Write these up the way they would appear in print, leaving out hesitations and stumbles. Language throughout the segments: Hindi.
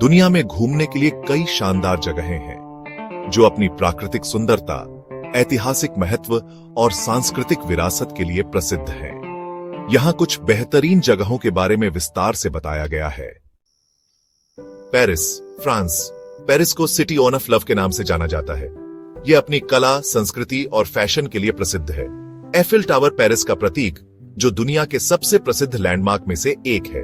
दुनिया में घूमने के लिए कई शानदार जगहें हैं जो अपनी प्राकृतिक सुंदरता, ऐतिहासिक महत्व और सांस्कृतिक विरासत के लिए प्रसिद्ध हैं। यहां कुछ बेहतरीन जगहों के बारे में विस्तार से बताया गया है। Paris, France. पेरिस को सिटी ऑफ लव के नाम से जाना जाता है। यह अपनी कला, संस्कृति और फैशन के लिए प्रसिद्ध है। एफिल टावर पेरिस का प्रतीक, जो दुनिया के सबसे प्रसिद्ध लैंडमार्क में से एक है।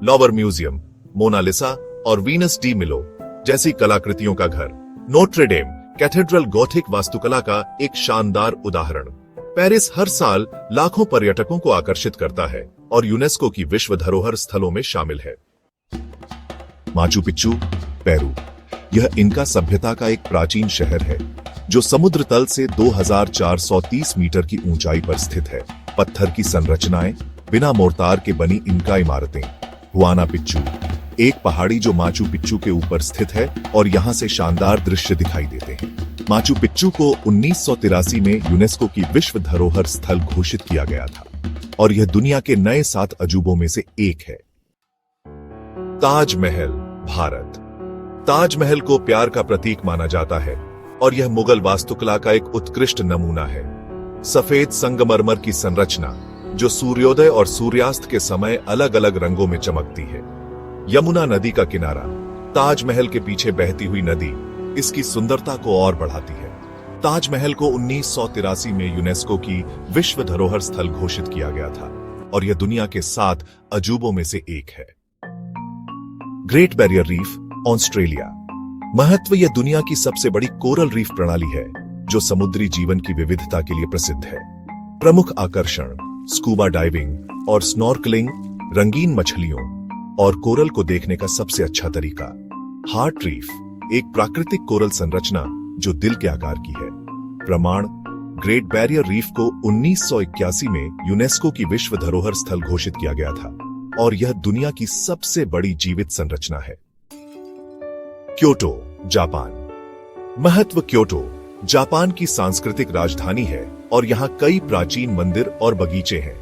लॉवर म्यूजियम, मोनालिसा और वीनस डी मिलो जैसी कलाकृतियों का घर। नोट्रे डेम कैथेड्रल गॉथिक वास्तुकला का एक शानदार उदाहरण। पेरिस हर साल लाखों पर्यटकों को आकर्षित करता है और यूनेस्को की विश्व धरोहर स्थलों में शामिल है। Machu Picchu, Peru. यह इनका सभ्यता का एक प्राचीन शहर है जो समुद्र तल से 2430 मीटर की ऊंचाई पर स्थित है। पत्थर की संरचनाएं, बिना मोर्टार के बनी इनका इमारतें। हुआना पिच्चू, एक पहाड़ी जो माचू पिच्चू के ऊपर स्थित है और यहां से शानदार दृश्य दिखाई देते हैं। माचू पिच्चू को 1983 में यूनेस्को की विश्व धरोहर स्थल घोषित किया गया था और यह दुनिया के नए 7 अजूबों में से एक है। ताजमहल, भारत। ताजमहल को प्यार का प्रतीक माना जाता है और यह मुगल वास्तुकला का एक उत्कृष्ट नमूना है। सफेद संगमरमर की संरचना जो सूर्योदय और सूर्यास्त के समय अलग अलग रंगों में चमकती है। यमुना नदी का किनारा, ताजमहल के पीछे बहती हुई नदी इसकी सुंदरता को और बढ़ाती है। ताजमहल को 1983 में यूनेस्को की विश्व धरोहर स्थल घोषित किया गया था और यह दुनिया के 7 अजूबों में से एक है। Great barrier reef, Australia. महत्व, यह दुनिया की सबसे बड़ी कोरल रीफ प्रणाली है जो समुद्री जीवन की विविधता के लिए प्रसिद्ध है। प्रमुख आकर्षण स्कूबा डाइविंग और स्नॉर्कलिंग, रंगीन मछलियों और कोरल को देखने का सबसे अच्छा तरीका। हार्ट रीफ, एक प्राकृतिक कोरल संरचना जो दिल के आकार की है। प्रमाण, ग्रेट बैरियर रीफ को 1981 में यूनेस्को की विश्व धरोहर स्थल घोषित किया गया था और यह दुनिया की सबसे बड़ी जीवित संरचना है। Kyoto, Japan. महत्व, क्योटो जापान की सांस्कृतिक राजधानी है और यहाँ कई प्राचीन मंदिर और बगीचे हैं।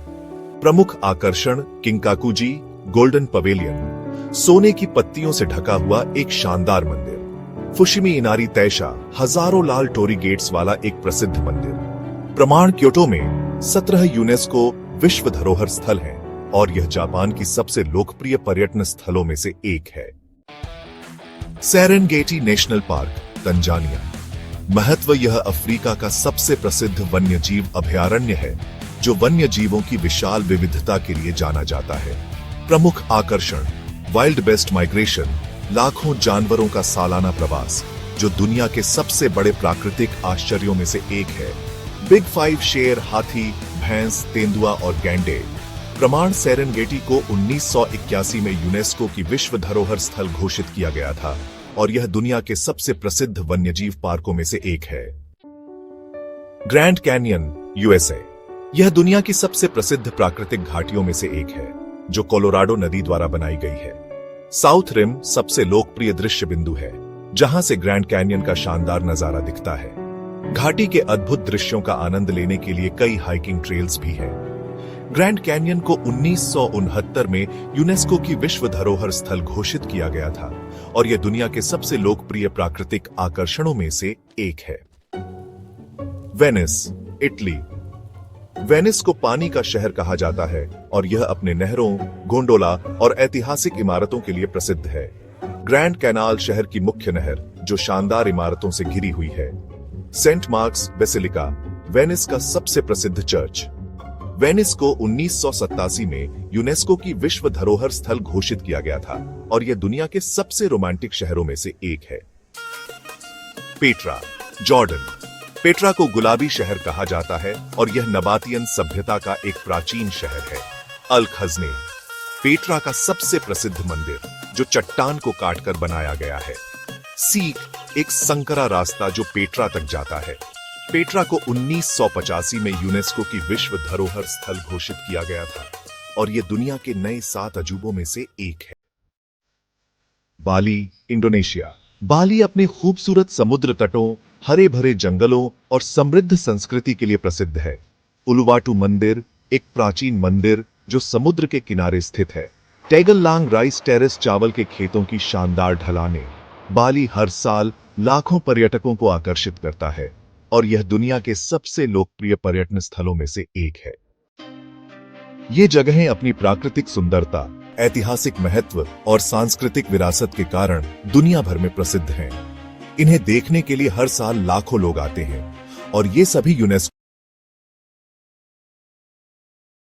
प्रमुख आकर्षण किंकाकुजी गोल्डन पवेलियन, सोने की पत्तियों से ढका हुआ एक शानदार मंदिर। फुशिमी इनारी तैशा, हजारों लाल टोरी गेट्स वाला एक प्रसिद्ध मंदिर। प्रमाण, क्योटो में 17 यूनेस्को विश्व धरोहर स्थल हैं और यह जापान की सबसे लोकप्रिय पर्यटन स्थलों में से एक है। Serengeti national park, Tanzania. महत्व, यह अफ्रीका का सबसे प्रसिद्ध वन्यजीव अभयारण्य है जो वन्य जीवों की विशाल विविधता के लिए जाना जाता है। प्रमुख आकर्षण वाइल्ड बेस्ट माइग्रेशन, लाखों जानवरों का सालाना प्रवास जो दुनिया के सबसे बड़े प्राकृतिक आश्चर्यों में से एक है। बिग 5 शेर, हाथी, भैंस, तेंदुआ और गैंडे। प्रमाण, सेरेनगेटी को 1981 में यूनेस्को की विश्व धरोहर स्थल घोषित किया गया था और यह दुनिया के सबसे प्रसिद्ध वन्यजीव पार्कों में से एक है। Grand canyon, USA. यह दुनिया की सबसे प्रसिद्ध प्राकृतिक घाटियों में से एक है जो कोलोराडो नदी द्वारा बनाई गई है। साउथ रिम सबसे लोकप्रिय दृश्य बिंदु है जहां से ग्रैंड कैनियन का शानदार नजारा दिखता है। घाटी के अद्भुत दृश्यों का आनंद लेने के लिए कई हाइकिंग ट्रेल्स भी हैं। ग्रैंड कैनियन को 1969 में यूनेस्को की विश्व धरोहर स्थल घोषित किया गया था और यह दुनिया के सबसे लोकप्रिय प्राकृतिक आकर्षणों में से एक है। Venice, Italy. वेनिस को पानी का शहर कहा जाता है और यह अपने नहरों, गोंडोला और ऐतिहासिक इमारतों के लिए प्रसिद्ध है। ग्रैंड कैनाल शहर की मुख्य नहर जो शानदार इमारतों से घिरी हुई है। सेंट मार्क्स बेसिलिका, वेनिस का सबसे प्रसिद्ध चर्च। वेनिस को 1987 में यूनेस्को की विश्व धरोहर स्थल घोषित किया गया था और यह दुनिया के सबसे रोमांटिक शहरों में से एक है। Petra, Jordan. पेट्रा को गुलाबी शहर कहा जाता है और यह नबातियन सभ्यता का एक प्राचीन शहर है। अल खजने, पेट्रा का सबसे प्रसिद्ध मंदिर जो चट्टान को काटकर बनाया गया है। सीक, एक संकरा रास्ता जो पेट्रा तक जाता है। पेट्रा को 1985 में यूनेस्को की विश्व धरोहर स्थल घोषित किया गया था और यह दुनिया के नए 7 अजूबों में से एक है। बाली, इंडोनेशिया। बाली अपने खूबसूरत समुद्र तटों, हरे भरे जंगलों और समृद्ध संस्कृति के लिए प्रसिद्ध है। उलुवाटू मंदिर, एक प्राचीन मंदिर जो समुद्र के किनारे स्थित है। टैगललांग राइस टेरेस चावल के खेतों की शानदार ढलानें बाली हर साल लाखों पर्यटकों को आकर्षित करता है और यह दुनिया के सबसे लोकप्रिय पर्यटन स्थलों में से एक है। ये जगहें अपनी प्राकृतिक सुंदरता, ऐतिहासिक महत्व और सांस्कृतिक विरासत के कारण दुनिया भर में प्रसिद्ध हैं। इन्हें देखने के लिए हर साल लाखों लोग आते हैं और ये सभी यूनेस्को